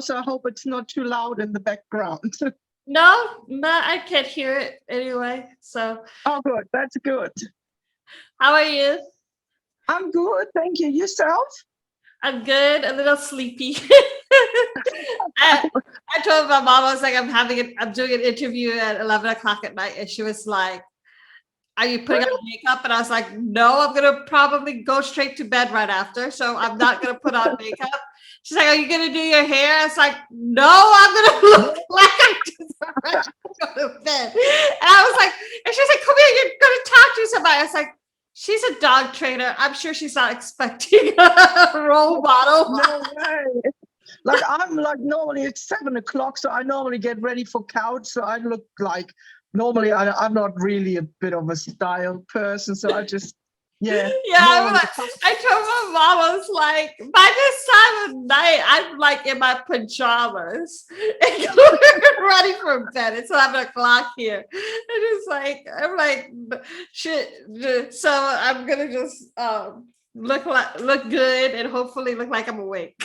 so I hope it's not too loud in the background. No, I can't hear it anyway. So, Oh, good. That's good. how are you? I'm good. Thank you. Yourself? I'm good. A little sleepy. I, I told my mom I was like, I'm doing an interview at 11 o'clock at night, and she was like, "Are you putting on makeup?" And I was like, "No, I'm gonna probably go straight to bed right after, so I'm not gonna put on makeup." She's like, "Are you gonna do your hair?" It's like, "No, I'm gonna look like I just ready to go to bed." And I was like, and she's like, "Come here, you're gonna talk to somebody." I was like, "She's a dog trainer. I'm sure she's not expecting a role model." No way. Like I'm like normally it's 7 o'clock, so I normally get ready for couch. So I look like normally I'm not really a bit of a style person. So I just Yeah, more on the I told my mom, I was like, by this time of night, I'm like in my pajamas and ready for bed. It's 11 o'clock here. And it's like, I'm like, shit. So I'm gonna just look good and hopefully look like I'm awake.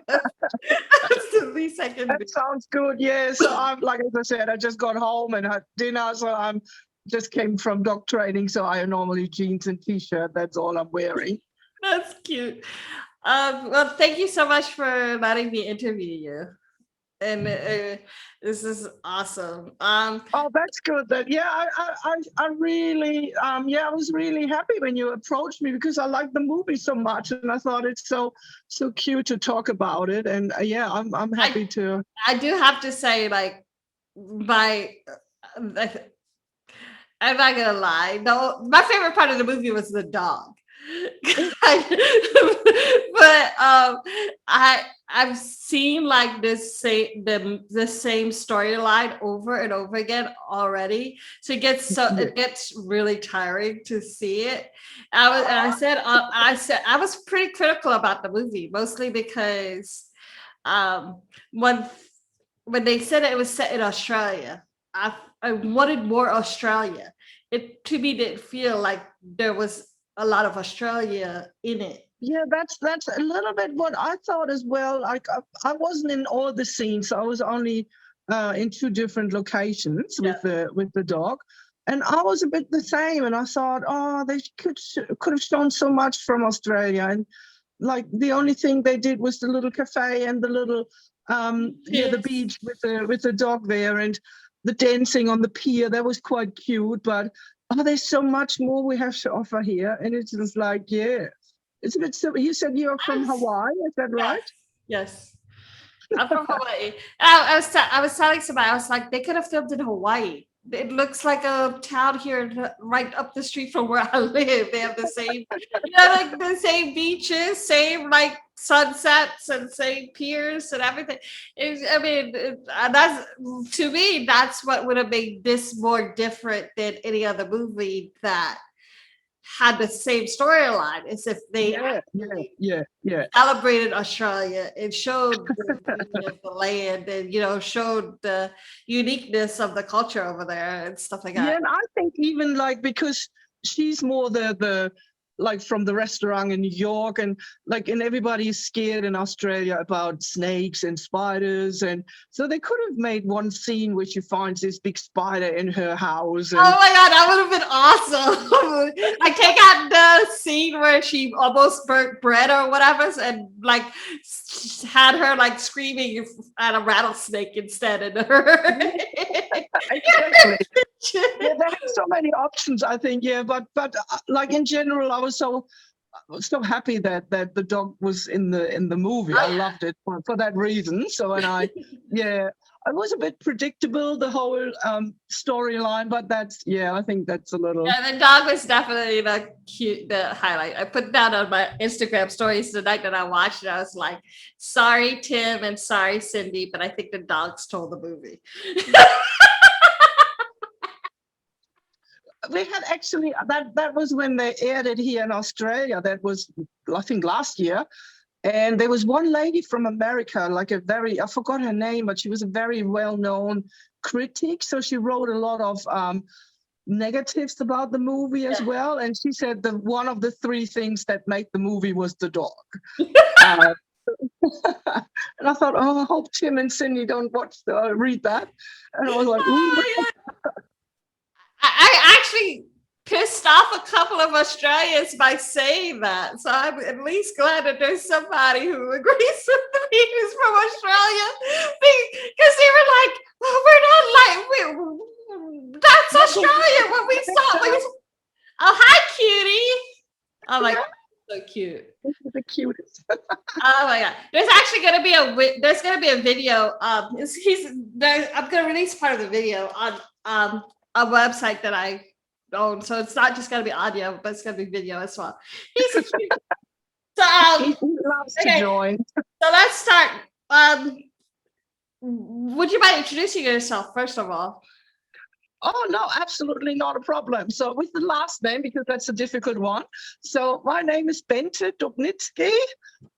That's the least I can do. That sounds good. Yeah. So I'm like as I said, I just got home and had dinner. So I'm just came from dog training. So I normally jeans and t-shirt. That's all I'm wearing. That's cute. Well, thank you so much for letting me interview you. And this is awesome. Oh, that's good. That yeah, I really yeah, I was really happy when you approached me because I liked the movie so much and I thought it's so cute to talk about it. And yeah, I'm happy to. I do have to say, like, my I'm not gonna lie. No, my favorite part of the movie was the dog. But I've seen like the same storyline over and over again already. So it gets really tiring to see it. I said I was pretty critical about the movie, mostly because um when when they said it was set in Australia, I wanted more Australia. It to me didn't feel like there was a lot of Australia in it. Yeah, that's a little bit what I thought as well. Like I wasn't in all the scenes. I was only in two different locations Yeah. with the dog, and I was a bit the same. And I thought, oh, they could have shown so much from Australia. And like the only thing they did was the little cafe and the little the Yes. beach with the dog there and the dancing on the pier. That was quite cute, but oh, there's so much more we have to offer here, and it's just like yeah. It's a bit silly. You said you're from Yes. Hawaii, is that Yes. right? Yes. I'm from Hawaii. I was telling somebody, I was like, they could have filmed in Hawaii. It looks like a town here right up the street from where I live. They have the same, like the same beaches, same like sunsets and same piers and everything. That's to me, that's what would have made this more different than any other movie that had the same storyline as if they Yeah. celebrated Australia and showed the beauty of the land and showed the uniqueness of the culture over there and stuff like Yeah, that. and I think even like because she's more the like from the restaurant in New York and like and everybody's scared in Australia about snakes and spiders and so they could have made one scene where she finds this big spider in her house and Oh my god, that would have been awesome! Like take out the scene where she almost burnt bread or whatever, and like had her like screaming at a rattlesnake instead, and her. exactly. Yeah, they had so many options, I think. Yeah, but like in general, I was so happy that the dog was in the movie. I loved it for that reason. So and yeah, it was a bit predictable the whole storyline, but I think that's a little. Yeah, the dog was definitely the highlight. I put that on my Instagram stories the night that I watched it. I was like, sorry, Tim, and sorry, Cindy, but I think the dog stole the movie. We had actually that was when they aired it here in Australia. That was I think last year. And there was one lady from America, like I forgot her name, but she was a very well-known critic. So she wrote a lot of negatives about the movie as well. And she said that one of the three things that made the movie was the dog. And I thought, oh, I hope Tim and Cindy don't read that. And I was like, ooh. I actually pissed off a couple of Australians by saying that. So I'm at least glad that there's somebody who agrees with me who's from Australia. Because they were like, oh, we're not like, that's Australia. What we saw. Oh, hi, cutie. Oh my God, so cute. The cutest. Oh my God. There's actually going to be a video. I'm going to release part of the video on a website that I own. So it's not just going to be audio, but it's going to be video as well. He's so cute. So, He loves to join. So let's start. Would you mind introducing yourself, first of all? Oh, no, absolutely not a problem. So with the last name, because that's a difficult one. So my name is Bente Dubnitzki.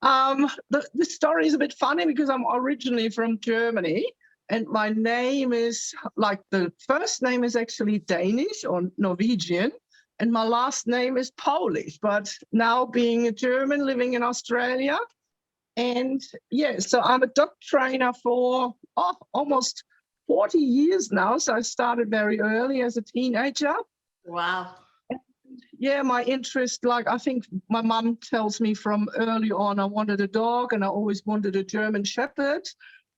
The story is a bit funny because I'm originally from Germany. And my name is, like, the first name is actually Danish or Norwegian. And my last name is Polish. But now being a German living in Australia. And yeah, so I'm a dog trainer for almost 40 years now. So I started very early as a teenager. Wow. Yeah, my interest, like, I think my mum tells me from early on, I wanted a dog and I always wanted a German Shepherd.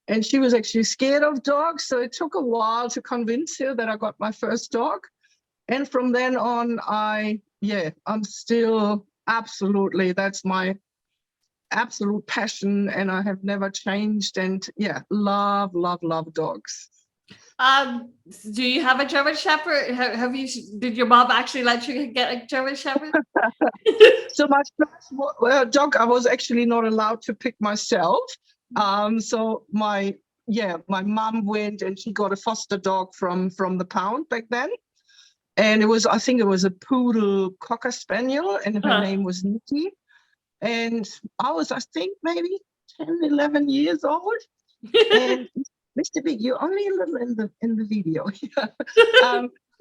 And she was actually scared of dogs. So it took a while to convince her that I got my first dog. And from then on, I'm still absolutely, that's my absolute passion, and I have never changed. And yeah, love dogs. Do you have a German Shepherd? Did your mom actually let you get a German Shepherd? So my first dog, I was actually not allowed to pick myself. So my mom went and she got a foster dog from the pound back then. And I think it was a poodle cocker spaniel, and her name was Nikki. And I was, I think, maybe 10, 11 years old. And Mr. Big, you're only a little in the video.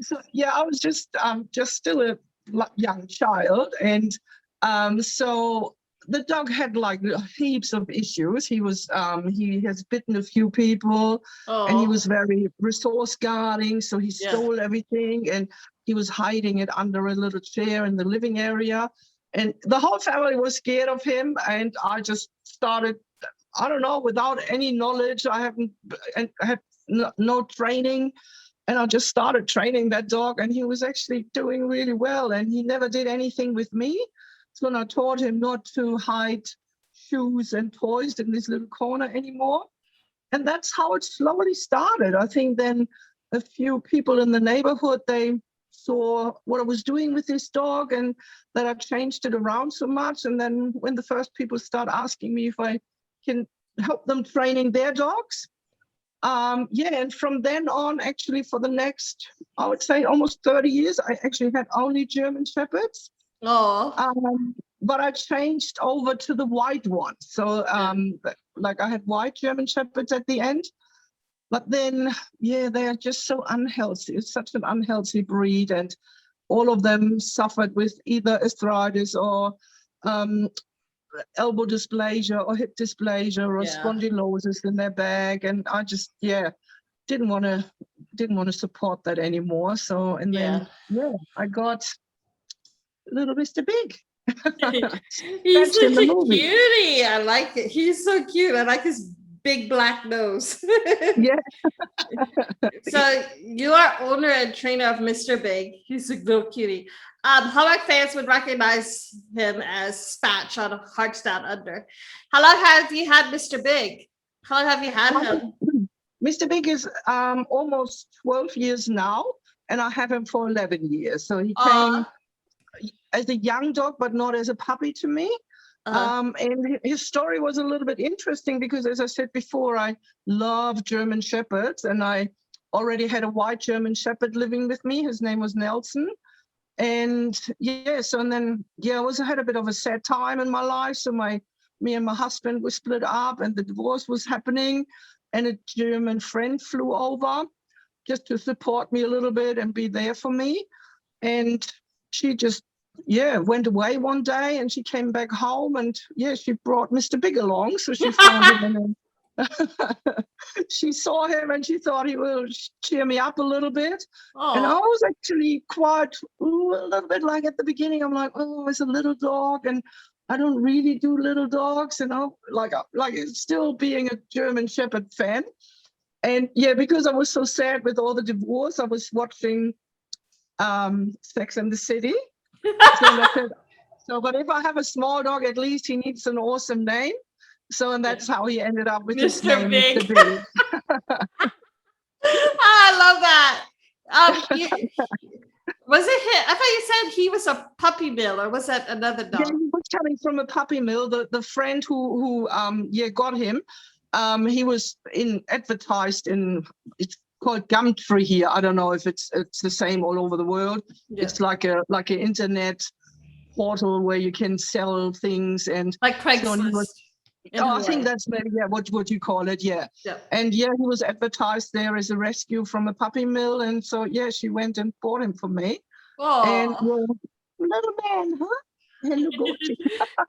So yeah, I was just still a young child. And so the dog had like heaps of issues. He has bitten a few people. And he was very resource guarding. So he stole everything, and he was hiding it under a little chair in the living area. And the whole family was scared of him. And I just started, I don't know, without any knowledge. I had no training. And I just started training that dog, and he was actually doing really well. And he never did anything with me. So I taught him not to hide shoes and toys in this little corner anymore. And that's how it slowly started. I think then a few people in the neighborhood, they saw what I was doing with this dog and that I changed it around so much. And then when the first people start asking me if I can help them training their dogs, and from then on, actually for the next, I would say almost 30 years, I actually had only German Shepherds. But I changed over to the white one. So like I had white German Shepherds at the end. But then, they are just so unhealthy. It's such an unhealthy breed, and all of them suffered with either arthritis or elbow dysplasia or hip dysplasia or spondylosis in their back. And I just, didn't want to support that anymore. So, and then, I got little Mr. Big. He's such a cutie. I like it. He's so cute. I like his big black nose. Yeah. So you are owner and trainer of Mr. Big. He's a little cutie. Hallmark fans would recognize him as Spatch on Hearts Down Under. How long have you had Mr. Big? How long have you had him? Mr. Big is almost 12 years now, and I have him for 11 years. So he came as a young dog, but not as a puppy to me. And his story was a little bit interesting because, as I said before, I love German Shepherds, and I already had a white German Shepherd living with me. His name was Nelson. And I had a bit of a sad time in my life. So me and my husband were split up, and the divorce was happening, and a German friend flew over just to support me a little bit and be there for me. And she just yeah, went away one day and she came back home and yeah, she brought Mr. Big along. So she found him in she saw him and she thought he will cheer me up a little bit. And I Oh, was actually quite a little bit like at the beginning, I'm like, oh, it's a little dog and I don't really do little dogs, and I'm like it's still being a German Shepherd fan. And yeah, because I was so sad with all the divorce, I was watching Sex and the City. So I said, so, but if I have a small dog, at least he needs an awesome name. So, and that's how he ended up with his Mr. name, Big. Mr. Big. I love that. Was it him? I thought you said he was a puppy mill, or was that another Yeah, dog? he was coming from a puppy mill. The friend who got him, he was advertised in, it's called Gumtree here. I don't know if it's the same all over the world. Yeah. It's like an internet portal where you can sell things, and Like Craigslist. I think that's maybe what you call it, yeah. And yeah, he was advertised there as a rescue from a puppy mill, and so yeah, she went and bought him for me. And little man, huh?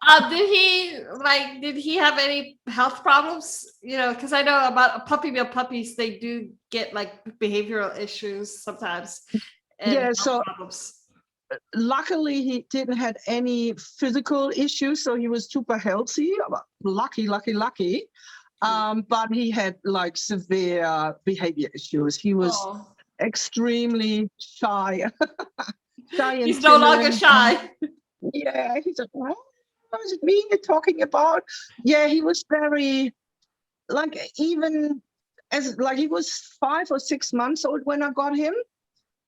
Hello, did he have any health problems? You know, because I know about puppy mill puppies, they do get like behavioral issues sometimes. And yeah, so problems. Luckily he didn't have any physical issues, so he was super healthy. Lucky. But he had like severe behavior issues. He was extremely shy. He's no longer shy. Yeah, he's like, what is it me you're talking about? Yeah, he was very, like, even as, like, he was 5 or 6 months old when I got him,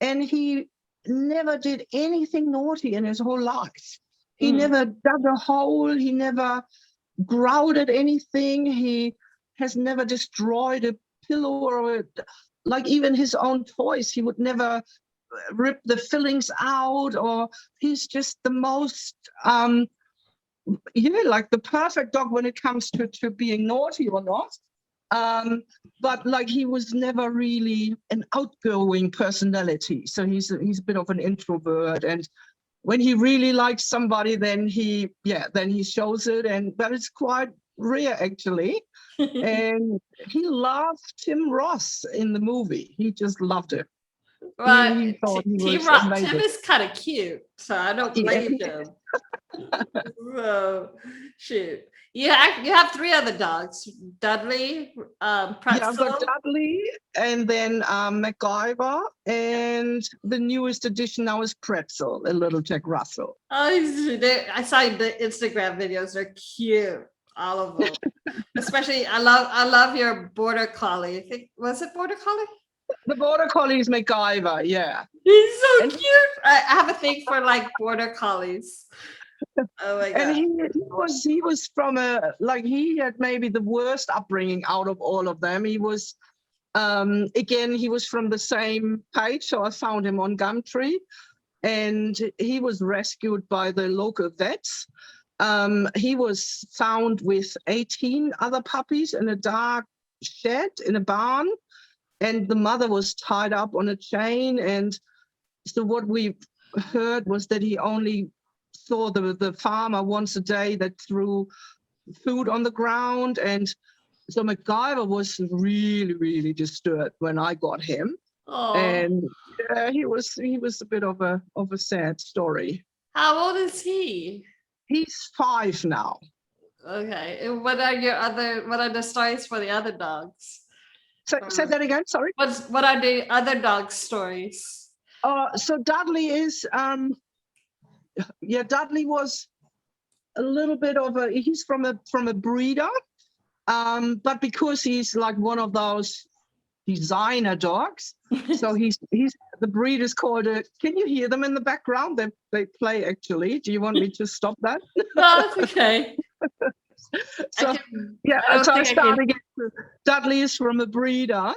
and he never did anything naughty in his whole life. He never dug a hole. He never growled at anything. He has never destroyed a pillow or like even his own toys. He would never rip the fillings out, or he's just the most like the perfect dog when it comes to being naughty or not. But like he was never really an outgoing personality, so he's a bit of an introvert, and when he really likes somebody, then he shows it, and but it's quite rare actually. And he loved Tim Ross in the movie. He just loved it. Well, he thought he was amazing. Tim is kind of cute, so I don't blame him. So, shoot. You have 3 other dogs. Dudley, Pretzel. Yeah, I've got Dudley, and then MacGyver, and the newest addition now is Pretzel, a little Jack Russell. Oh, I saw the Instagram videos. They're cute, all of them. Especially, I love your Border Collie. I think, was it Border Collie? The Border Collie is MacGyver, yeah. He's so cute. I have a thing for like Border Collies. Oh my God. And he was from he had maybe the worst upbringing out of all of them. He was again, he was from the same page, so I found him on Gumtree, and he was rescued by the local vets. He was found with 18 other puppies in a dark shed in a barn, and the mother was tied up on a chain. And so what we heard was that he only saw the farmer once a day that threw food on the ground. And so MacGyver was really, really disturbed when I got him. And he was a bit of a sad story. How old is he? He's 5 now. Okay. And what are the stories for the other dogs? Say that again, sorry. What are the other dog stories? So Dudley is Dudley was a little bit of he's from a breeder, but because he's like one of those designer dogs, so he's the breed is called can you hear them in the background? They play actually. Do you want me to stop that? No, it's okay. So I start again. Dudley is from a breeder,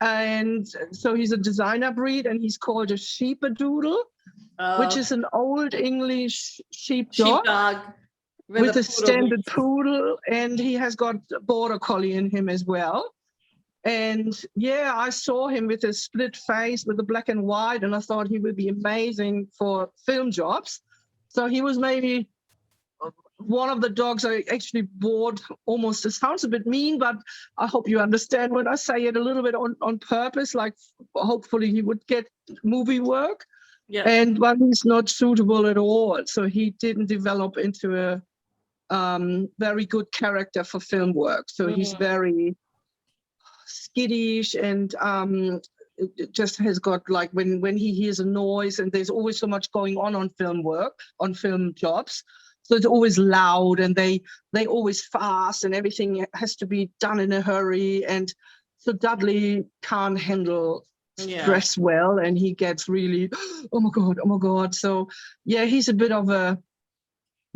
and so he's a designer breed, and he's called a sheepadoodle, which is an old English sheepdog with a standard poodle, and he has got a Border Collie in him as well. And yeah, I saw him with a split face with the black and white, and I thought he would be amazing for film jobs. So he was maybe one of the dogs I actually bought almost. It sounds a bit mean, but I hope you understand when I say it a little bit on purpose, like hopefully he would get movie work. Yeah. And but he's not suitable at all. So he didn't develop into a very good character for film work. So he's very skittish and it just has got like when he hears a noise, and there's always so much going on film work, on film jobs. So it's always loud, and they always fast, and everything has to be done in a hurry. And so Dudley can't handle stress well, and he gets really, oh my God. So yeah, he's a bit of a,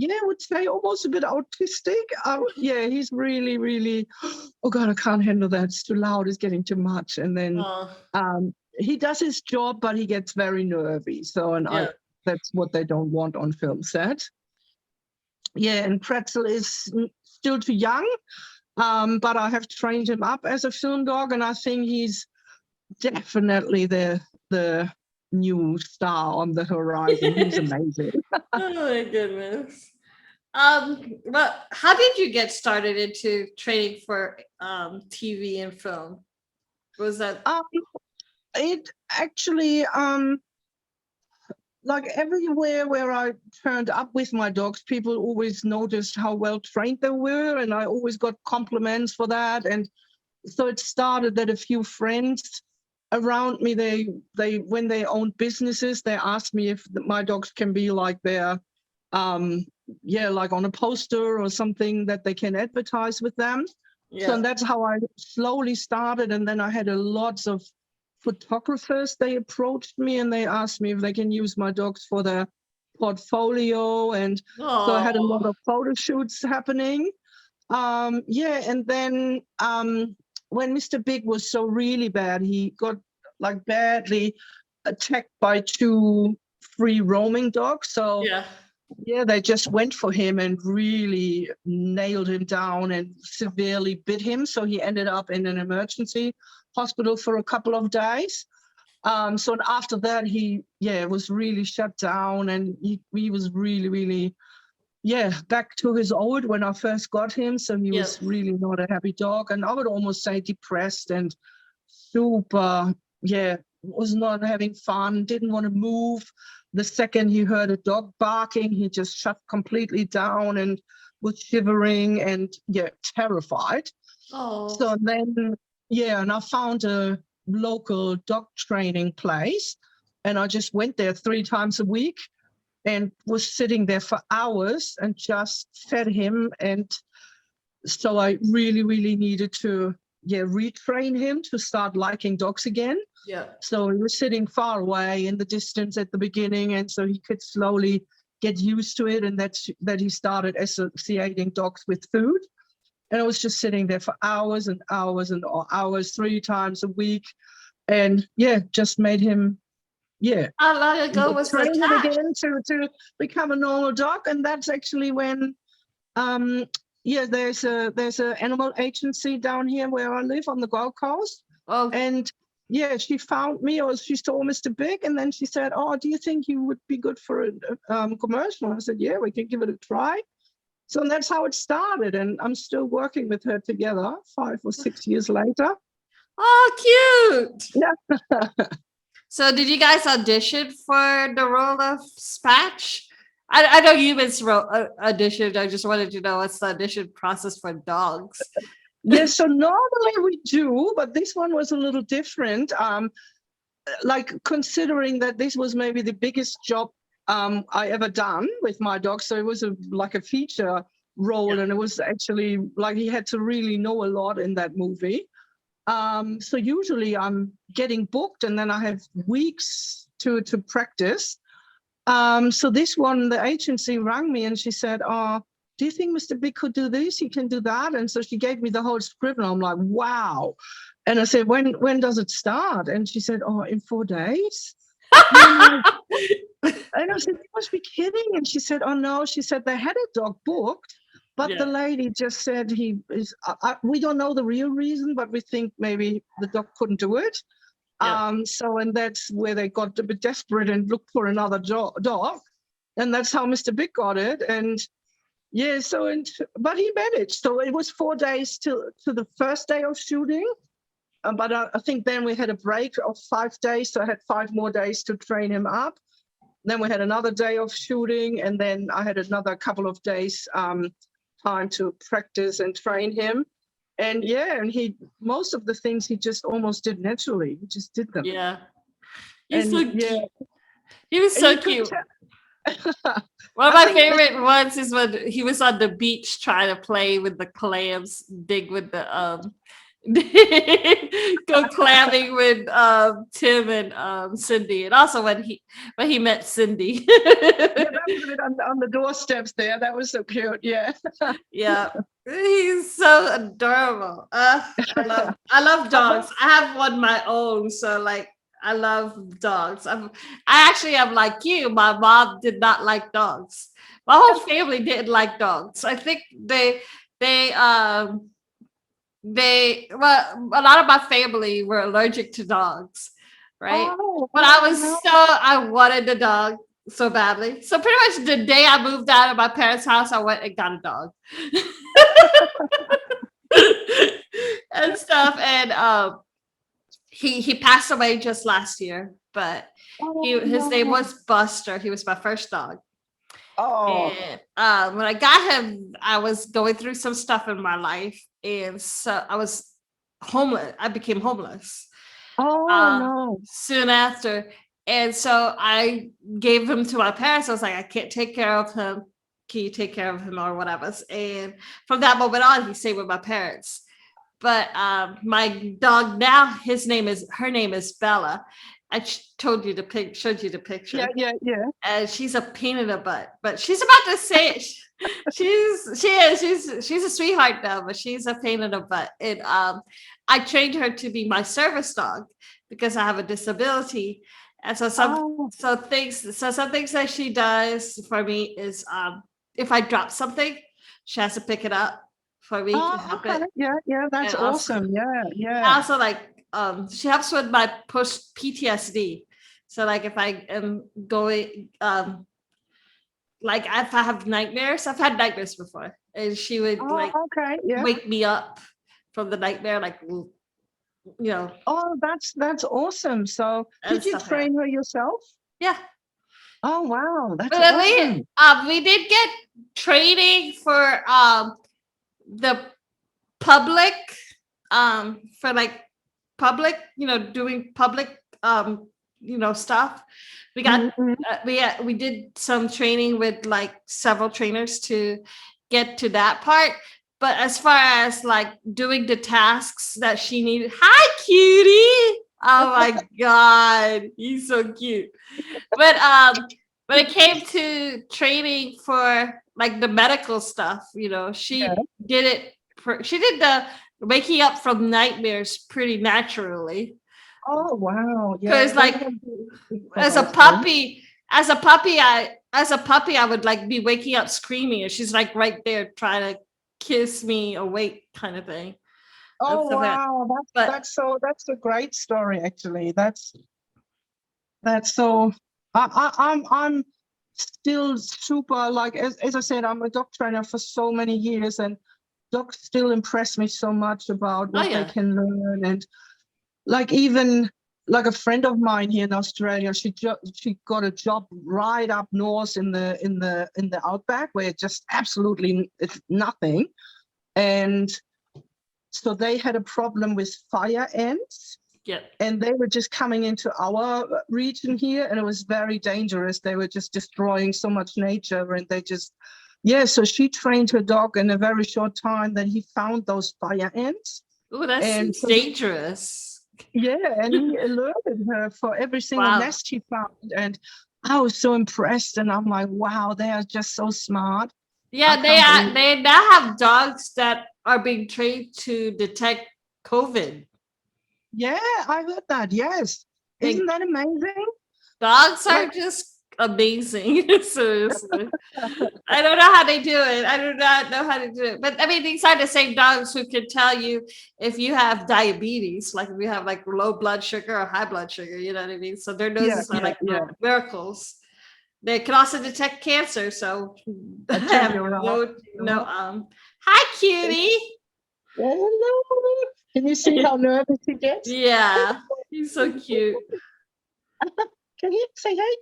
I would say almost a bit autistic. Yeah, he's really, really, oh God, I can't handle that. It's too loud. It's getting too much. And then he does his job, but he gets very nervy. So, that's what they don't want on film set. Yeah, and Pretzel is still too young, but I have trained him up as a film dog, and I think he's definitely the new star on the horizon. He's amazing. Oh my goodness. But how did you get started into training for TV and film? Was that it actually like everywhere where I turned up with my dogs, people always noticed how well trained they were, and I always got compliments for that. And so it started that a few friends around me, they when they owned businesses, they asked me if my dogs can be like their like on a poster or something that they can advertise with them. So that's how I slowly started. And then I had lots of photographers. They approached me and they asked me if they can use my dogs for their portfolio. And so I had a lot of photo shoots happening. And then when Mr. Big was so really bad, he got like badly attacked by 2 free roaming dogs. So they just went for him and really nailed him down and severely bit him. So he ended up in an emergency hospital for a couple of days. So after that, he was really shut down, and he was really, really back to his old when I first got him. So he was really not a happy dog, and I would almost say depressed and super, was not having fun, didn't want to move. The second he heard a dog barking, he just shut completely down and was shivering and terrified. So then, and I found a local dog training place, and I just went there 3 times a week and was sitting there for hours and just fed him. And so I really, really needed to retrain him to start liking dogs again. So he was sitting far away in the distance at the beginning, and so he could slowly get used to it, and that he started associating dogs with food. And I was just sitting there for hours and hours and hours, 3 times a week, and just made him how long ago was the train him attack? again to become a normal dog. And that's actually when there's a animal agency down here where I live on the Gold Coast. And she found me, or she saw Mr. Big, and then she said, "Oh, do you think you would be good for a commercial?" I said, "Yeah, we can give it a try." So that's how it started, and I'm still working with her together 5 or 6 years later. Oh, cute! Yeah. So did you guys audition for the role of Spatch? I know humans auditioned. I just wanted to know what's the audition process for dogs. Yes, so normally we do, but this one was a little different. Like considering that this was maybe the biggest job I ever done with my dog. So it was like a feature role, and it was actually like he had to really know a lot in that movie. So usually I'm getting booked, and then I have weeks to practice. So this one, the agency rang me and she said, "Oh, do you think Mr. Big could do this? He can do that." And so she gave me the whole script, and I'm like, wow. And I said, when does it start? And she said, "Oh, in 4 days." And I said, "You must be kidding." And she said, "Oh, no." She said they had a dog booked, but the lady just said he is, we don't know the real reason, but we think maybe the dog couldn't do it. And that's where they got a bit desperate and looked for another dog. and that's how Mr. Big got it. And yeah, but he managed. So it was 4 days to the first day of shooting. But I think then we had a break of 5 days. So I had 5 more days to train him up. Then we had another day of shooting. And then I had another couple of days time to practice and train him. And yeah, and most of the things he just almost did naturally. He just did them. Yeah. He's And so yeah. cute. He was so And you could cute. tell- One of I my think favorite ones is when he was on the beach trying to play with the clams, dig with the go clamming with Tim and Cindy, and also when he met Cindy. Yeah, that was it on the doorsteps there. That was so cute. Yeah. Yeah, he's so adorable. I love dogs. I have one of my own, so like I love dogs. I actually am like you. My mom did not like dogs. My whole family didn't like dogs. I think well, a lot of my family were allergic to dogs, right? Oh, But I wanted a dog so badly. So pretty much the day I moved out of my parents' house, I went and got a dog. And stuff. And he passed away just last year, but his name was Buster. He was my first dog. Oh. And when I got him, I was going through some stuff in my life, and so I was homeless. I became homeless. Oh no. Soon after, and so I gave him to my parents. I was like, I can't take care of him. Can you take care of him or whatever? And from that moment on, he stayed with my parents. But my dog now, her name is Bella. I showed you the picture. Yeah. And she's a pain in the butt, but she's about to say it. She's a sweetheart now, but she's a pain in the butt. And I trained her to be my service dog because I have a disability. And so some things that she does for me is if I drop something, she has to pick it up for me to help it. Yeah, that's And awesome. Yeah. Also, like she helps with my post PTSD. So like if I am going like if I have nightmares, I've had nightmares before, and she would wake me up from the nightmare, like Oh, that's awesome. So did you train her yourself? Yeah. Oh wow, that's awesome. We did get training for the public for like public, doing public stuff. We got we did some training with like several trainers to get to that part. But as far as like doing the tasks that she needed, hi cutie. Oh my god, he's so cute. But when it came to training for like the medical stuff, she did it. She did the waking up from nightmares pretty naturally. Oh wow! Because like as a puppy, I would like be waking up screaming, and she's like right there trying to kiss me awake, kind of thing. Oh wow! That's a great story. Actually, that's so. I'm still super like as I said, I'm a dog trainer for so many years, and dogs still impress me so much about what they can learn. And like even like a friend of mine here in Australia, she got a job right up north in the outback where it's just absolutely it's nothing. And so they had a problem with fire ants. Yeah. And they were just coming into our region here, and it was very dangerous. They were just destroying so much nature, and they just, so she trained her dog in a very short time. Then he found those fire ants. Oh, that's dangerous. Yeah, and he alerted her for every single nest he found. And I was so impressed, and I'm like, wow, they are just so smart. Yeah, they now have dogs that are being trained to detect COVID. Yeah, I heard that. Yes. Isn't that amazing? Dogs are just amazing. Seriously. I don't know how they do it. I do not know how to do it. But I mean, these are the same dogs who can tell you if you have diabetes, like if you have like low blood sugar or high blood sugar, you know what I mean? So their noses are like miracles. They can also detect cancer. So I check have your hi, cutie. Hello. Can you see how nervous he gets? Yeah, he's so cute. Can you say hey?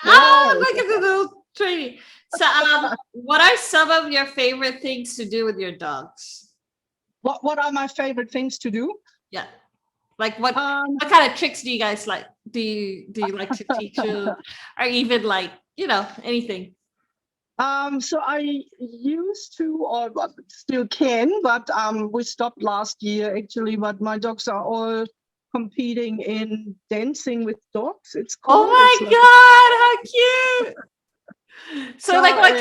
Oh, look at the little tree. So, what are some of your favorite things to do with your dogs? What are my favorite things to do? Yeah, like what kind of tricks do you guys like? Do you like to teach them, or even like anything? So I used to, or still can, but we stopped last year actually. But my dogs are all competing in dancing with dogs. It's called. Oh my God, how cute! So like, what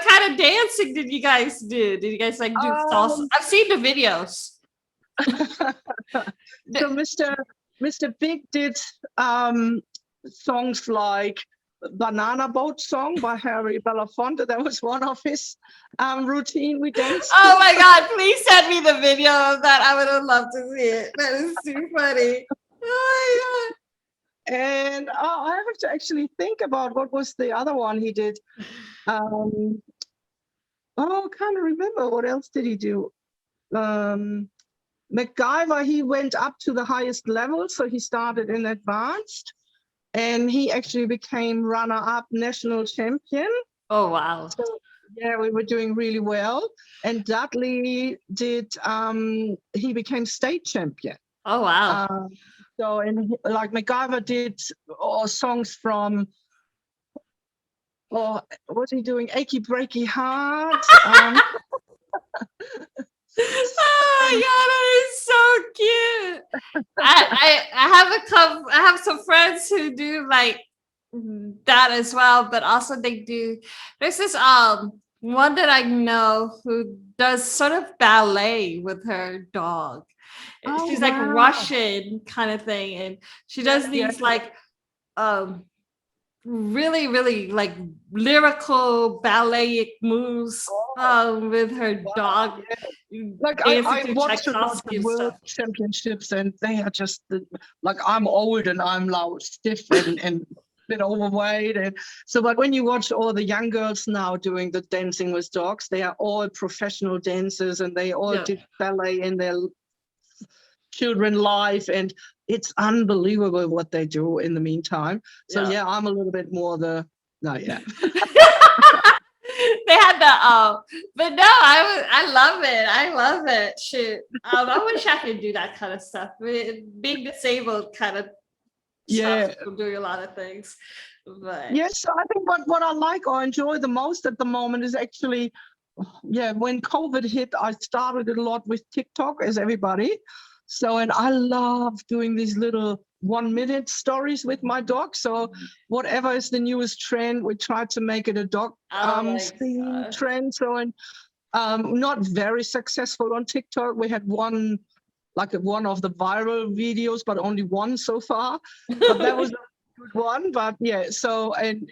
kind of dancing did you guys do? Did you guys like do salsa? I've seen the videos. So Mr. Big did songs like Banana Boat Song by Harry Belafonte. That was one of his routine we danced. Oh my God, please send me the video of that. I would have loved to see it. That is too funny. Oh my God. And I have to actually think about what was the other one he did. Can't remember. What else did he do? MacGyver, he went up to the highest level, so he started in advanced, and he actually became runner-up national champion. Oh wow! So yeah, we were doing really well. And Dudley did; he became state champion. Oh wow! So and like MacGyver did songs from. Oh, what's he doing? Achy Breaky Heart. Oh my God, that is so cute. I have some friends who do like that as well, but also there's this one that I know who does sort of ballet with her dog. She's like Russian kind of thing, and she does these like really, really like lyrical ballet moves with her dog. Like I watched a lot of world championships, and they are just like, I'm old and I'm now stiff and a bit overweight, and so. But when you watch all the young girls now doing the dancing with dogs, they are all professional dancers, and they all did ballet in their children life, and it's unbelievable what they do in the meantime. So yeah, I'm a little bit more the they had the but no, I love it. I love it. Shoot. I wish I could do that kind of stuff. Being disabled kind of stuff from doing a lot of things. But yes, I think what I like or enjoy the most at the moment is actually when COVID hit, I started a lot with TikTok, as everybody. So, and I love doing these little 1-minute stories with my dog. So whatever is the newest trend, we try to make it a dog trend. So, and not very successful on TikTok. We had one of the viral videos, but only one so far. But that was a good one. But yeah, so and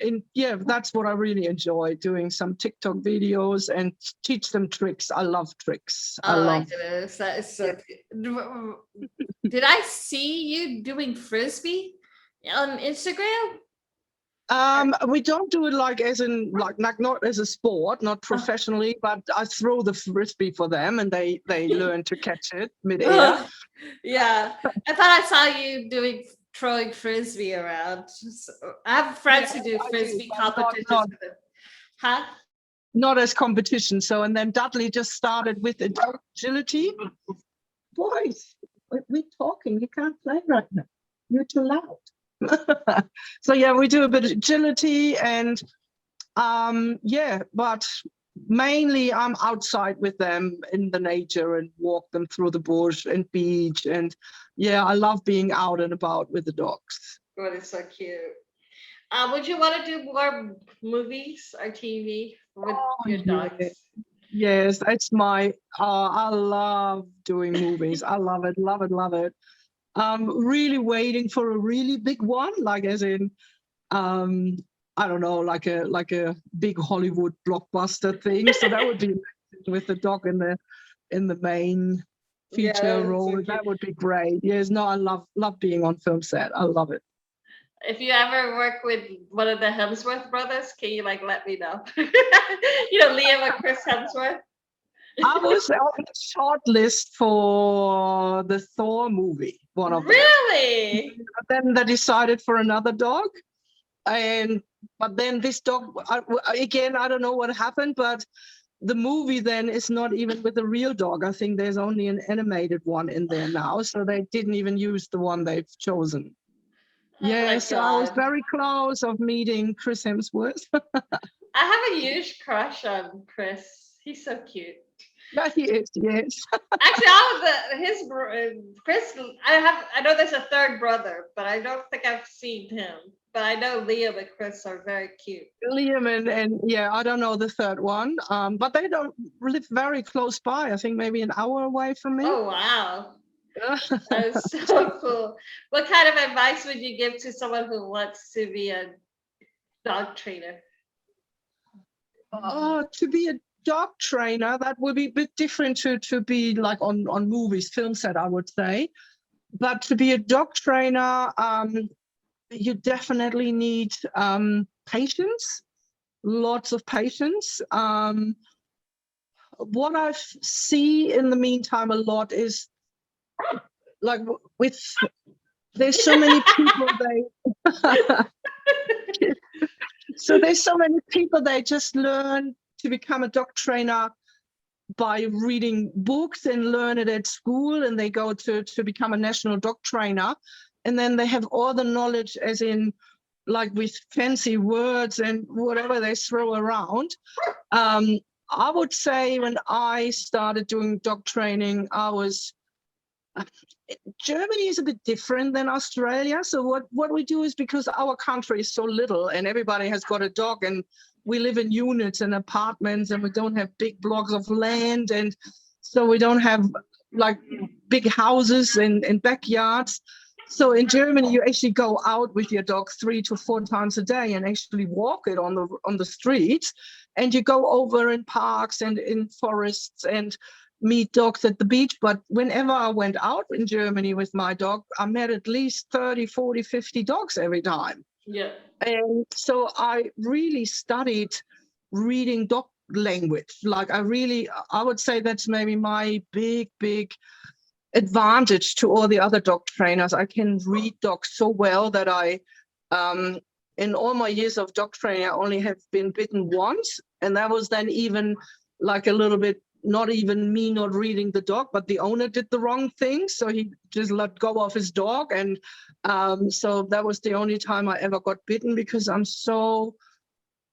that's what I really enjoy, doing some TikTok videos and teach them tricks. I love tricks. I love it. That is so Did I see you doing frisbee on Instagram? We don't do it like not as a sport, not professionally, but I throw the frisbee for them and they learn to catch it midair. Yeah, I thought I saw you throwing frisbee around. So I have friends who do frisbee competitions. Huh? Not as competition. So, and then Dudley just started with agility. Boys, we're talking. You can't play right now. You're too loud. So yeah, we do a bit of agility and but mainly I'm outside with them in the nature and walk them through the bush and beach, and I love being out and about with the dogs. Oh, it's so cute. Would you want to do more movies or TV with your dogs? Yes, that's my I love doing movies. I love it, love it, love it. Really waiting for a really big one, like as in I don't know, like a big Hollywood blockbuster thing. So that would be with the dog in the main feature role. So that would be great. Yes, no, I love being on film set. I love it. If you ever work with one of the Hemsworth brothers, can you like let me know? Liam and Chris Hemsworth. I was on the short list for the Thor movie, one of them. Really? Then they decided for another dog. But then this dog, again, I don't know what happened, but the movie then is not even with a real dog. I think there's only an animated one in there now. So they didn't even use the one they've chosen. Yes, I was very close of meeting Chris Hemsworth. I have a huge crush on Chris. He's so cute. Yeah, he is. Yes. Actually, Chris. I know there's a third brother, but I don't think I've seen him. But I know Liam and Chris are very cute. Liam and yeah, I don't know the third one. But they don't live very close by. I think maybe an hour away from me. Oh wow. That's so cool. What kind of advice would you give to someone who wants to be a dog trainer? To be a dog trainer, that would be a bit different to be like on movies, film set, I would say. But to be a dog trainer, you definitely need patience, lots of patience. What I see in the meantime a lot is like there's so many people they just learn to become a dog trainer by reading books and learn it at school, and they go to become a national dog trainer, and then they have all the knowledge as in like with fancy words and whatever they throw around. I would say when I started doing dog training, Germany is a bit different than Australia. So what we do is, because our country is so little and everybody has got a dog, and we live in units and apartments, and we don't have big blocks of land, and so we don't have like big houses and backyards. So in Germany, you actually go out with your dog 3 to 4 times a day and actually walk it on the streets, and you go over in parks and in forests and meet dogs at the beach. But whenever I went out in Germany with my dog, I met at least 30, 40, 50 dogs every time. Yeah. And so I really studied reading dog language. Like I would say that's maybe my big advantage to all the other dog trainers. I can read dogs so well that in all my years of dog training, I only have been bitten once. And that was then even like a little bit, not even me not reading the dog, but the owner did the wrong thing. So he just let go of his dog. And so that was the only time I ever got bitten, because I'm so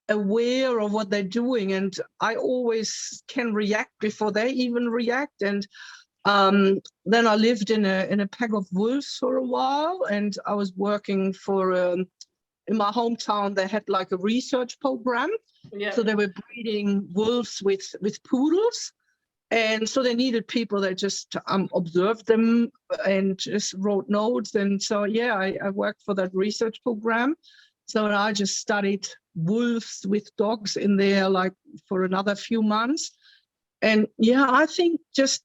aware of what they're doing. And I always can react before they even react. And then I lived in a pack of wolves for a while, and I was working for in my hometown. They had like a research program. Yeah. So they were breeding wolves with poodles. And so they needed people that just observed them and just wrote notes. And so, yeah, I worked for that research program. So I just studied wolves with dogs in there like for another few months. And yeah, I think just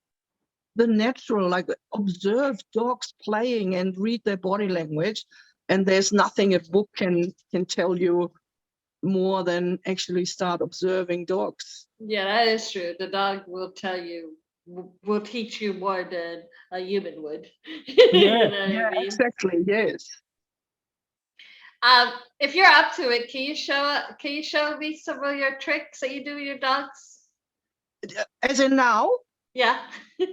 the natural, like observe dogs playing and read their body language. And there's nothing a book can tell you more than actually start observing dogs. Yeah, that is true. The dog will teach you more than a human would. Yeah, exactly. Yes. If you're up to it, can you show me some of your tricks that you do with your dogs? As in now? Yeah. This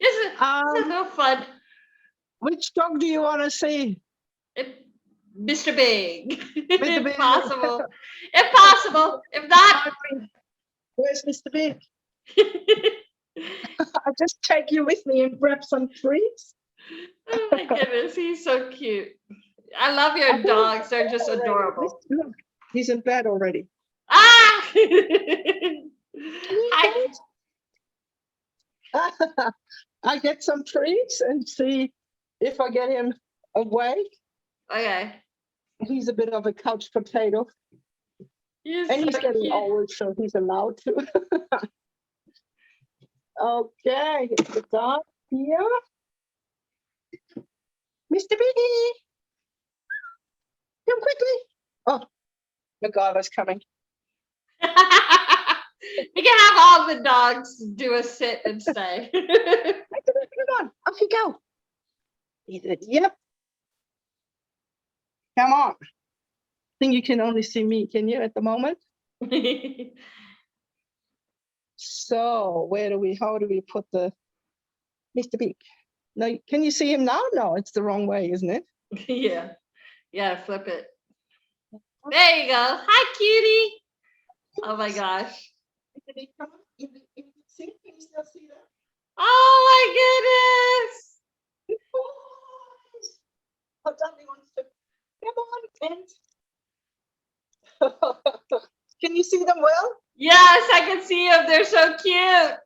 is no fun. Which dog do you want to see? Mr. Big. Mr. Big. Impossible. Impossible. If not, where's Mr. Big? I'll just take you with me and grab some treats. Oh my goodness, he's so cute. I love your dogs. They're just adorable. Look, he's in bed already. Ah! I get some treats and see if I get him awake. Okay. He's a bit of a couch potato. He's getting cute. old, so he's allowed to. Okay, it's the dog here. Mr. Biggie. Come quickly. Oh, MacGyver's coming. You can have all the dogs do a sit and stay. Come on, off you go. He said, yep. Come on. I think you can only see me, can you, at the moment? So how do we put the Mr. Big? No, can you see him now? No, it's the wrong way, isn't it? Yeah. Yeah, flip it. There you go. Hi, cutie. Oh my gosh. Mr. Big, come on. Can you still see that? Oh my goodness. Oh, Dudley wants to. Come on, and can you see them well? Yes, I can see them. They're so cute.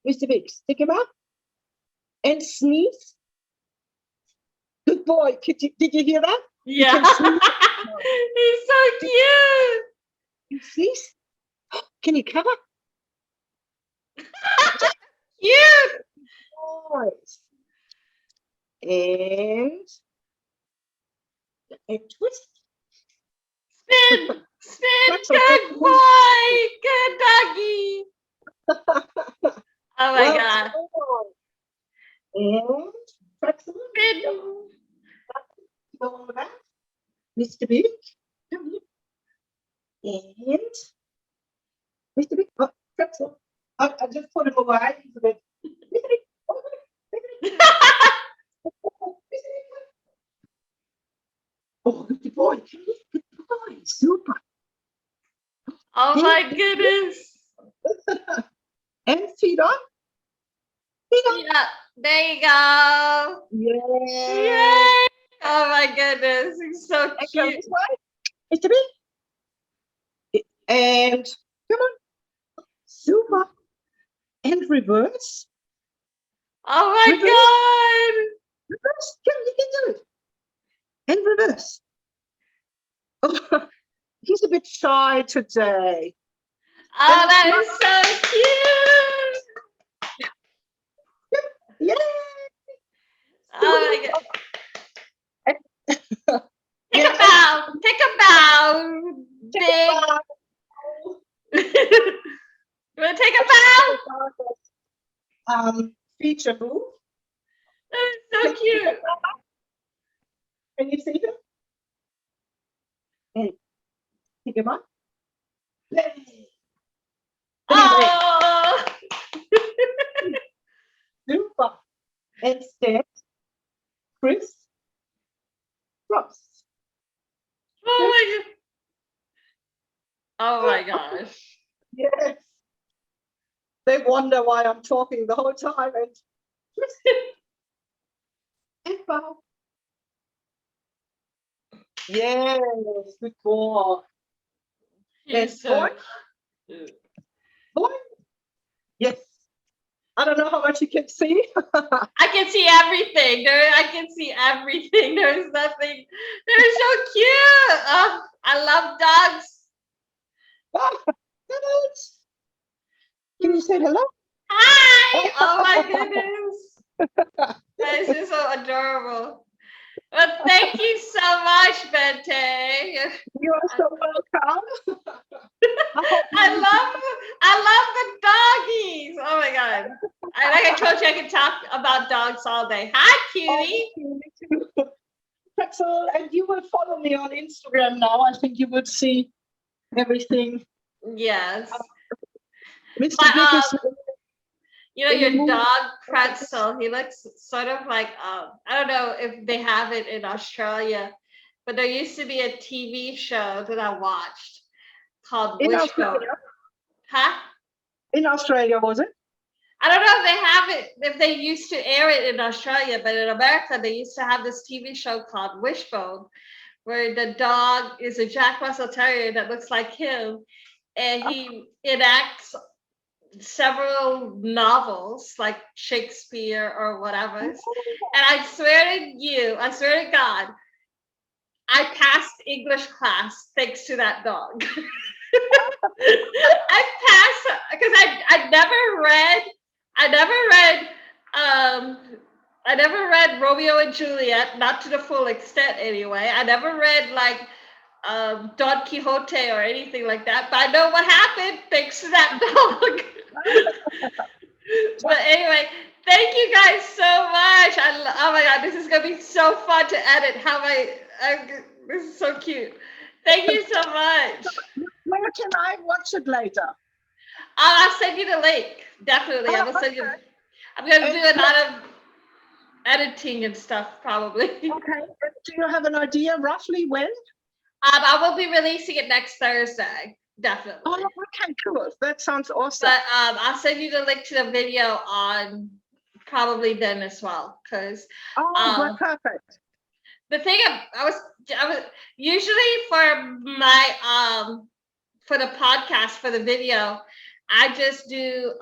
Mr. Big, stick him up and sneeze. Good boy. Did you hear that? Yeah. He's so cute. You sneeze. Can you cover? Cute. Boys. And twist. Spin. Spin. Good boy. Good doggy. Oh my God. And flexible. Spin. Go on the back. Mr. Big. Come here. And Mr. Big. Oh, flexible. I just put him away. He's a bit. Mr. Big. Oh, good boy. Good boy. Super. Oh my goodness. And feet on. Feet on. Yeah. There you go. Yeah. Yay. Oh my goodness. He's so And come cute. this way. Mr. Big. And come on. Super. And reverse. Oh my Reverse. God. Reverse. Come, you can do it. And reverse. Oh, he's a bit shy today. Oh, that is so cute. Yay! Oh my God. Take a bow. Take a bow. Big. You want to take a bow? Feature move. That is so cute. Can you see him? And pick him up. Yay! Oh. Super. And step. Chris. Cross. Oh my God. Oh my gosh. Yes. They wonder why I'm talking the whole time. And twist. And bow. Yes, good boy. He's And boy. Boy. Yes. I don't know how much you can see. I can see everything. I can see everything. There's nothing. They're so cute. Oh, I love dogs. Can you say hello? Hi. Oh my goodness. This is so adorable. Well, thank you so much, Bente. You are so welcome. I love the doggies. Oh my God. Like I told you, I could talk about dogs all day. Hi, cutie. Pretzel, and you will follow me on Instagram now. I think you would see everything. Yes. Mr. But, Biggest. You know, your dog Pretzel, he looks sort of like, I don't know if they have it in Australia, but there used to be a TV show that I watched called In Wishbone. Australia? Huh? In Australia, was it? I don't know if they have it, if they used to air it in Australia, but in America, they used to have this TV show called Wishbone, where the dog is a Jack Russell Terrier that looks like him, and he enacts several novels like Shakespeare or whatever. And I swear to God, I passed English class thanks to that dog. I passed because I never read I never read Romeo and Juliet, not to the full extent anyway. I never read like Don Quixote or anything like that, but I know what happened thanks to that dog. But anyway, thank you guys so much. Oh my God, this is gonna be so fun to edit. This is so cute. Thank you so much. Where can I watch it later? I'll send you the link. Definitely, I will send you. I'm gonna do a lot of editing and stuff probably. Okay. Do you have an idea roughly when? I will be releasing it next Thursday. Definitely. Oh, okay, cool. That sounds awesome. But I'll send you the link to the video on probably then as well, because well, perfect. the thing I was usually for my for the podcast for the video, I just do